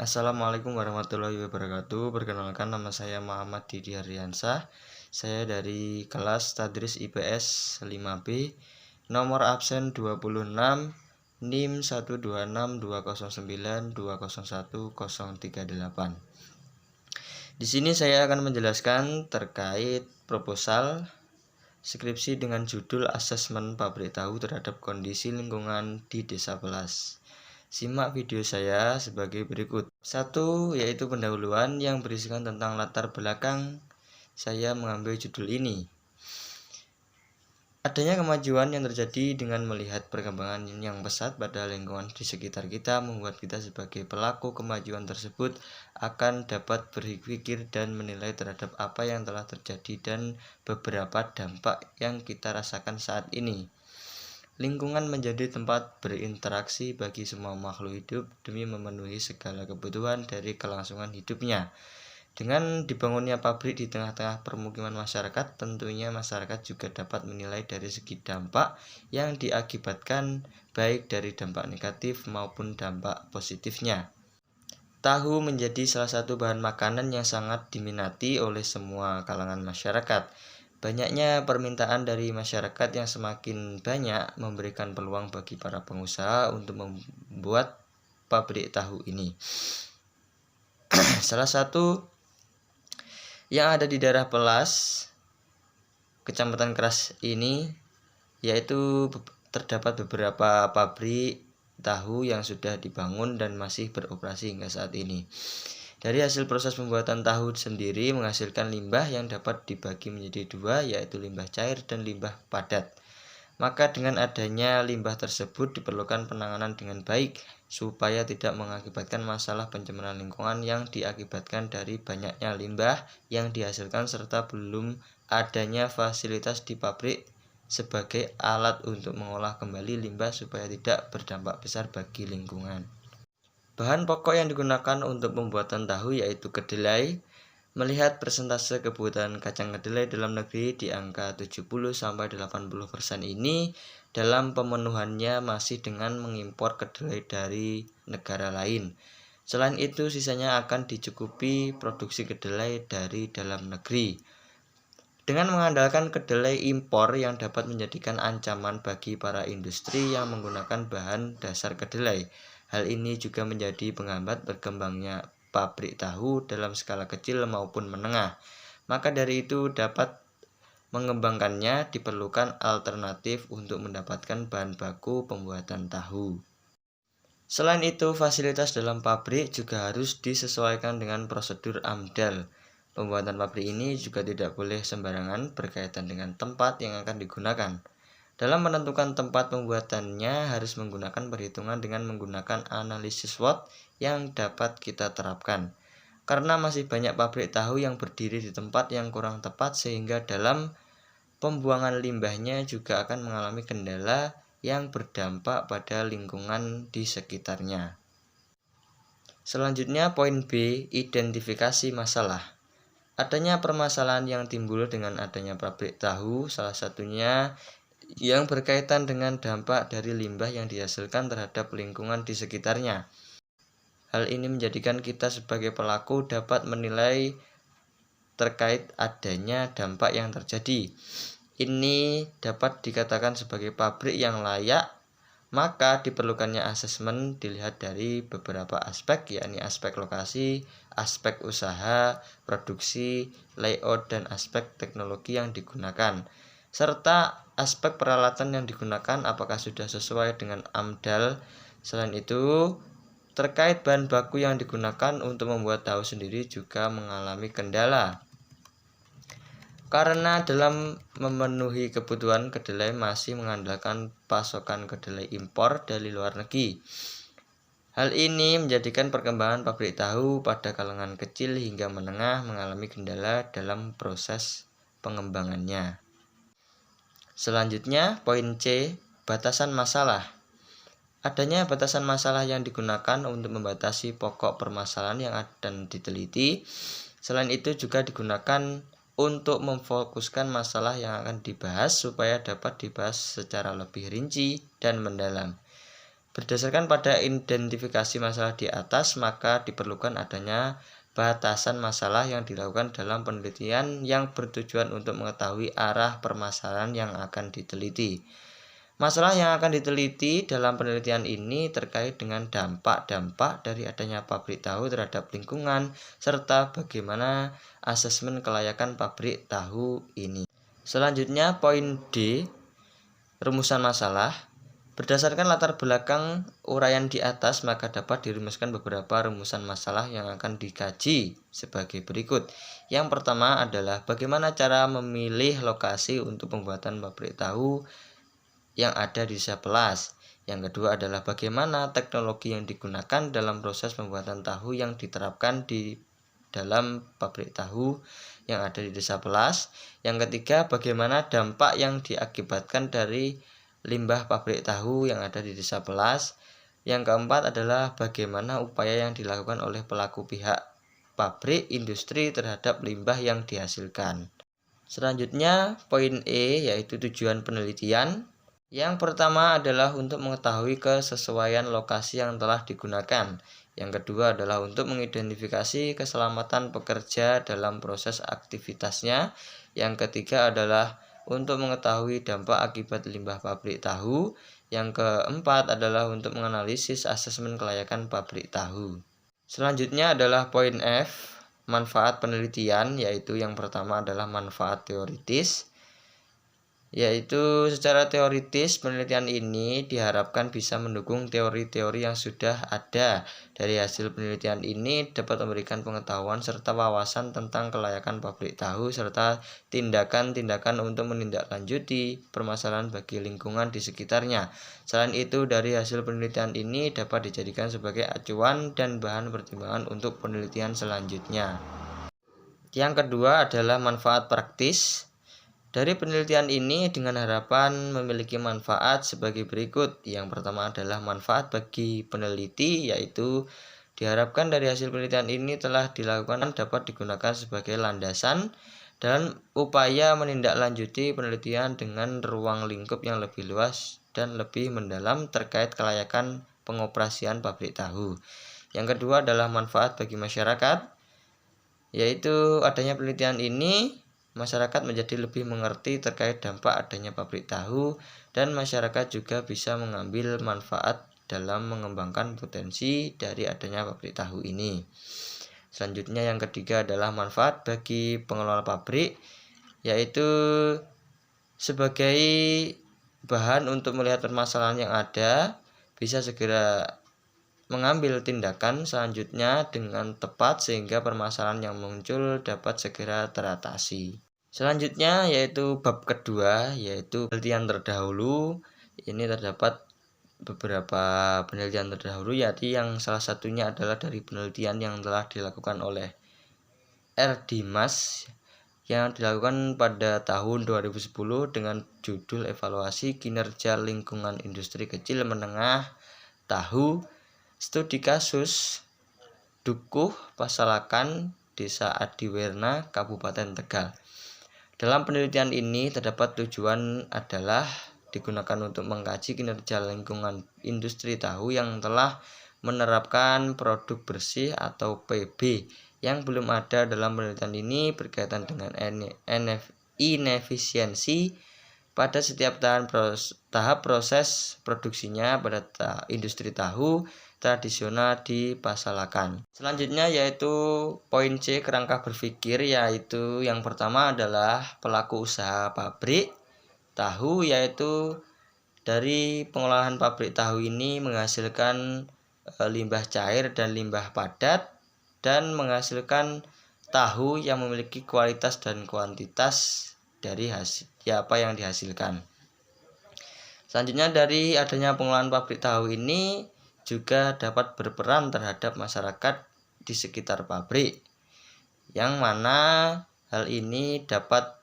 Assalamualaikum warahmatullahi wabarakatuh. Perkenalkan, nama saya Muhammad Didi Hardiansah. Saya dari kelas Tadris IPS 5B, nomor absen 26, NIM 1262092010038. Di sini saya akan menjelaskan terkait proposal skripsi dengan judul Asesmen Pabrik Tahu terhadap Kondisi Lingkungan di Desa Pelas. Simak video saya sebagai berikut. 1. Yaitu pendahuluan yang berisikan tentang latar belakang saya mengambil judul ini. Adanya kemajuan yang terjadi dengan melihat perkembangan yang pesat pada lingkungan di sekitar kita membuat kita sebagai pelaku kemajuan tersebut akan dapat berpikir dan menilai terhadap apa yang telah terjadi dan beberapa dampak yang kita rasakan saat ini. Lingkungan menjadi tempat berinteraksi bagi semua makhluk hidup demi memenuhi segala kebutuhan dari kelangsungan hidupnya. Dengan dibangunnya pabrik di tengah-tengah permukiman masyarakat, tentunya masyarakat juga dapat menilai dari segi dampak yang diakibatkan, baik dari dampak negatif maupun dampak positifnya. Tahu menjadi salah satu bahan makanan yang sangat diminati oleh semua kalangan masyarakat. Banyaknya permintaan dari masyarakat yang semakin banyak memberikan peluang bagi para pengusaha untuk membuat pabrik tahu ini. Salah satu yang ada di daerah Pelas, Kecamatan Keras ini, yaitu terdapat beberapa pabrik tahu yang sudah dibangun dan masih beroperasi hingga saat ini. Dari hasil proses pembuatan tahu sendiri menghasilkan limbah yang dapat dibagi menjadi dua, yaitu limbah cair dan limbah padat. Maka dengan adanya limbah tersebut diperlukan penanganan dengan baik supaya tidak mengakibatkan masalah pencemaran lingkungan yang diakibatkan dari banyaknya limbah yang dihasilkan serta belum adanya fasilitas di pabrik sebagai alat untuk mengolah kembali limbah supaya tidak berdampak besar bagi lingkungan. Bahan pokok yang digunakan untuk pembuatan tahu yaitu kedelai. Melihat persentase kebutuhan kacang kedelai dalam negeri di angka 70-80% ini, dalam pemenuhannya masih dengan mengimpor kedelai dari negara lain. Selain itu, sisanya akan dicukupi produksi kedelai dari dalam negeri. Dengan mengandalkan kedelai impor yang dapat menjadikan ancaman bagi para industri yang menggunakan bahan dasar kedelai. Hal ini juga menjadi penghambat berkembangnya pabrik tahu dalam skala kecil maupun menengah. Maka dari itu dapat mengembangkannya diperlukan alternatif untuk mendapatkan bahan baku pembuatan tahu. Selain itu, fasilitas dalam pabrik juga harus disesuaikan dengan prosedur AMDAL. Pembuatan pabrik ini juga tidak boleh sembarangan berkaitan dengan tempat yang akan digunakan. Dalam menentukan tempat pembuatannya harus menggunakan perhitungan dengan menggunakan analisis SWOT yang dapat kita terapkan. Karena masih banyak pabrik tahu yang berdiri di tempat yang kurang tepat sehingga dalam pembuangan limbahnya juga akan mengalami kendala yang berdampak pada lingkungan di sekitarnya. Selanjutnya poin B, identifikasi masalah. Adanya permasalahan yang timbul dengan adanya pabrik tahu, salah satunya yang berkaitan dengan dampak dari limbah yang dihasilkan terhadap lingkungan di sekitarnya. Hal ini menjadikan kita sebagai pelaku dapat menilai terkait adanya dampak yang terjadi. Ini dapat dikatakan sebagai pabrik yang layak, maka diperlukannya asesmen dilihat dari beberapa aspek, yakni aspek lokasi, aspek usaha, produksi, layout, dan aspek teknologi yang digunakan, serta aspek peralatan yang digunakan apakah sudah sesuai dengan AMDAL. Selain itu, terkait bahan baku yang digunakan untuk membuat tahu sendiri juga mengalami kendala. Karena dalam memenuhi kebutuhan kedelai masih mengandalkan pasokan kedelai impor dari luar negeri. Hal ini menjadikan perkembangan pabrik tahu pada kalangan kecil hingga menengah mengalami kendala dalam proses pengembangannya. Selanjutnya, poin C, batasan masalah. Adanya batasan masalah yang digunakan untuk membatasi pokok permasalahan yang akan diteliti. Selain itu juga digunakan untuk memfokuskan masalah yang akan dibahas supaya dapat dibahas secara lebih rinci dan mendalam. Berdasarkan pada identifikasi masalah di atas, maka diperlukan adanya batasan masalah yang dilakukan dalam penelitian yang bertujuan untuk mengetahui arah permasalahan yang akan diteliti. Masalah yang akan diteliti dalam penelitian ini terkait dengan dampak-dampak dari adanya pabrik tahu terhadap lingkungan, serta bagaimana asesmen kelayakan pabrik tahu ini. Selanjutnya, poin D, rumusan masalah. Berdasarkan latar belakang uraian di atas, maka dapat dirumuskan beberapa rumusan masalah yang akan dikaji sebagai berikut. Yang pertama adalah bagaimana cara memilih lokasi untuk pembuatan pabrik tahu yang ada di desa Pelas. Yang kedua adalah bagaimana teknologi yang digunakan dalam proses pembuatan tahu yang diterapkan di dalam pabrik tahu yang ada di desa Pelas. Yang ketiga, bagaimana dampak yang diakibatkan dari limbah pabrik tahu yang ada di desa Pelas. Yang keempat adalah bagaimana upaya yang dilakukan oleh pelaku pihak pabrik industri terhadap limbah yang dihasilkan. Selanjutnya, poin E, yaitu tujuan penelitian. Yang pertama adalah untuk mengetahui kesesuaian lokasi yang telah digunakan. Yang kedua adalah untuk mengidentifikasi keselamatan pekerja dalam proses aktivitasnya. Yang ketiga adalah untuk mengetahui dampak akibat limbah pabrik tahu. Yang keempat adalah untuk menganalisis asesmen kelayakan pabrik tahu. Selanjutnya adalah poin F, manfaat penelitian, yaitu yang pertama adalah manfaat teoritis. Yaitu secara teoritis penelitian ini diharapkan bisa mendukung teori-teori yang sudah ada. Dari hasil penelitian ini dapat memberikan pengetahuan serta wawasan tentang kelayakan pabrik tahu serta tindakan-tindakan untuk menindaklanjuti permasalahan bagi lingkungan di sekitarnya. Selain itu, dari hasil penelitian ini dapat dijadikan sebagai acuan dan bahan pertimbangan untuk penelitian selanjutnya. Yang kedua adalah manfaat praktis. Dari penelitian ini dengan harapan memiliki manfaat sebagai berikut. Yang pertama adalah manfaat bagi peneliti, yaitu diharapkan dari hasil penelitian ini telah dilakukan dapat digunakan sebagai landasan dalam upaya menindaklanjuti penelitian dengan ruang lingkup yang lebih luas dan lebih mendalam terkait kelayakan pengoperasian pabrik tahu. Yang kedua adalah manfaat bagi masyarakat, yaitu adanya penelitian ini masyarakat menjadi lebih mengerti terkait dampak adanya pabrik tahu dan masyarakat juga bisa mengambil manfaat dalam mengembangkan potensi dari adanya pabrik tahu ini. Selanjutnya yang ketiga adalah manfaat bagi pengelola pabrik, yaitu sebagai bahan untuk melihat permasalahan yang ada, bisa segera mengambil tindakan selanjutnya dengan tepat sehingga permasalahan yang muncul dapat segera teratasi. Selanjutnya yaitu bab kedua, yaitu penelitian terdahulu. Ini terdapat beberapa penelitian terdahulu, yaitu yang salah satunya adalah dari penelitian yang telah dilakukan oleh R. Dimas yang dilakukan pada tahun 2010 dengan judul evaluasi kinerja lingkungan industri kecil menengah tahu. Studi kasus Dukuh Pasalakan, Desa Adiwerna, Kabupaten Tegal. Dalam penelitian ini terdapat tujuan adalah digunakan untuk mengkaji kinerja lingkungan industri tahu yang telah menerapkan produk bersih atau PB yang belum ada. Dalam penelitian ini berkaitan dengan inefisiensi pada setiap tahap proses produksinya pada industri tahu tradisional di Pasalakan. Selanjutnya yaitu poin C, kerangka berpikir, yaitu yang pertama adalah pelaku usaha pabrik tahu, yaitu dari pengolahan pabrik tahu ini menghasilkan limbah cair dan limbah padat dan menghasilkan tahu yang memiliki kualitas dan kuantitas dari hasil apa yang dihasilkan. Selanjutnya dari adanya pengolahan pabrik tahu ini juga dapat berperan terhadap masyarakat di sekitar pabrik, yang mana hal ini dapat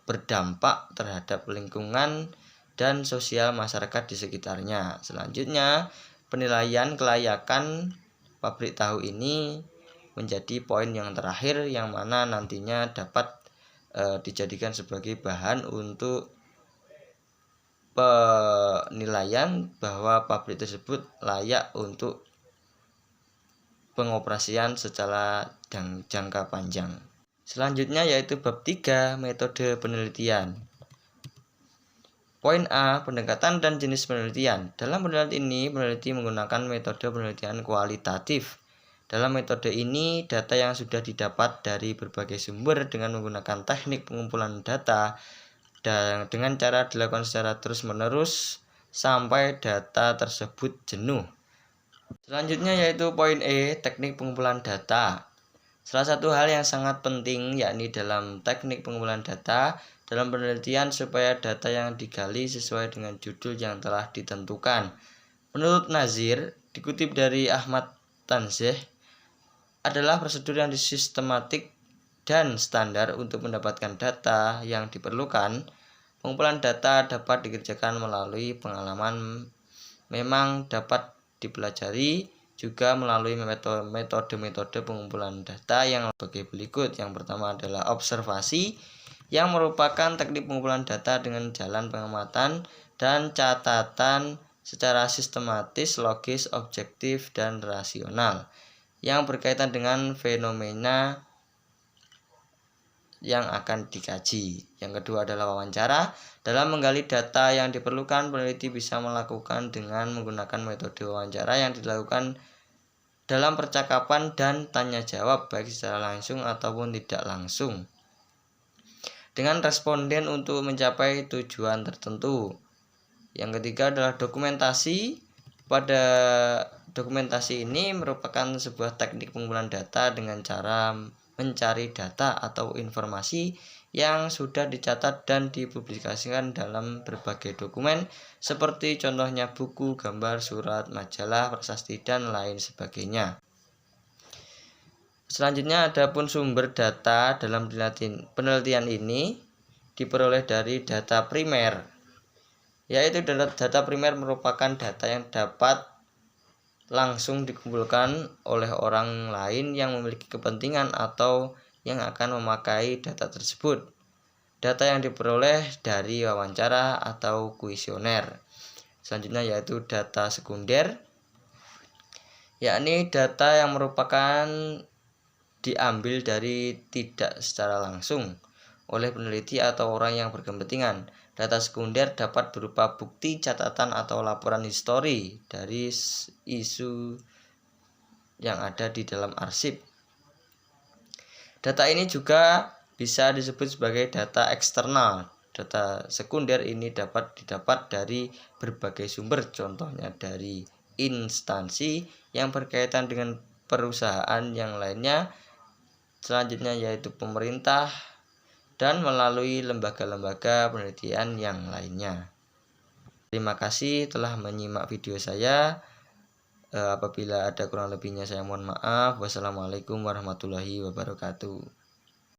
berdampak terhadap lingkungan dan sosial masyarakat di sekitarnya. Selanjutnya penilaian kelayakan pabrik tahu ini menjadi poin yang terakhir, yang mana nantinya dapat dijadikan sebagai bahan untuk penilaian bahwa pabrik tersebut layak untuk pengoperasian secara jangka panjang. Selanjutnya yaitu bab 3, metode penelitian. Poin A, pendekatan dan jenis penelitian. Dalam penelitian ini, peneliti menggunakan metode penelitian kualitatif. Dalam metode ini, data yang sudah didapat dari berbagai sumber dengan menggunakan teknik pengumpulan data dan dengan cara dilakukan secara terus-menerus sampai data tersebut jenuh. Selanjutnya yaitu poin E, teknik pengumpulan data. Salah satu hal yang sangat penting yakni dalam teknik pengumpulan data dalam penelitian supaya data yang digali sesuai dengan judul yang telah ditentukan. Menurut Nazir, dikutip dari Ahmad Tanzeh, adalah prosedur yang sistematik dan standar untuk mendapatkan data yang diperlukan. Pengumpulan data dapat dikerjakan melalui pengalaman, memang dapat dipelajari juga melalui metode-metode pengumpulan data yang sebagai berikut. Yang pertama adalah observasi, yang merupakan teknik pengumpulan data dengan jalan pengamatan dan catatan secara sistematis, logis, objektif, dan rasional yang berkaitan dengan fenomena yang akan dikaji. Yang kedua adalah wawancara. Dalam menggali data yang diperlukan, peneliti bisa melakukan dengan menggunakan metode wawancara yang dilakukan dalam percakapan dan tanya jawab baik secara langsung ataupun tidak langsung dengan responden untuk mencapai tujuan tertentu. Yang ketiga adalah dokumentasi. Pada dokumentasi ini merupakan sebuah teknik pengumpulan data dengan cara mencari data atau informasi yang sudah dicatat dan dipublikasikan dalam berbagai dokumen seperti contohnya buku, gambar, surat, majalah, prasasti, dan lain sebagainya. Selanjutnya adapun sumber data dalam penelitian ini diperoleh dari data primer, yaitu data primer merupakan data yang dapat langsung dikumpulkan oleh orang lain yang memiliki kepentingan atau yang akan memakai data tersebut. Data yang diperoleh dari wawancara atau kuesioner. Selanjutnya yaitu data sekunder, yakni data yang merupakan diambil dari tidak secara langsung oleh peneliti atau orang yang berkepentingan. Data sekunder dapat berupa bukti, catatan, atau laporan histori dari isu yang ada di dalam arsip. Data ini juga bisa disebut sebagai data eksternal. Data sekunder ini dapat didapat dari berbagai sumber, contohnya dari instansi yang berkaitan dengan perusahaan yang lainnya. Selanjutnya yaitu pemerintah dan melalui lembaga-lembaga penelitian yang lainnya. Terima kasih telah menyimak video saya. Apabila ada kurang lebihnya saya mohon maaf. Wassalamualaikum warahmatullahi wabarakatuh.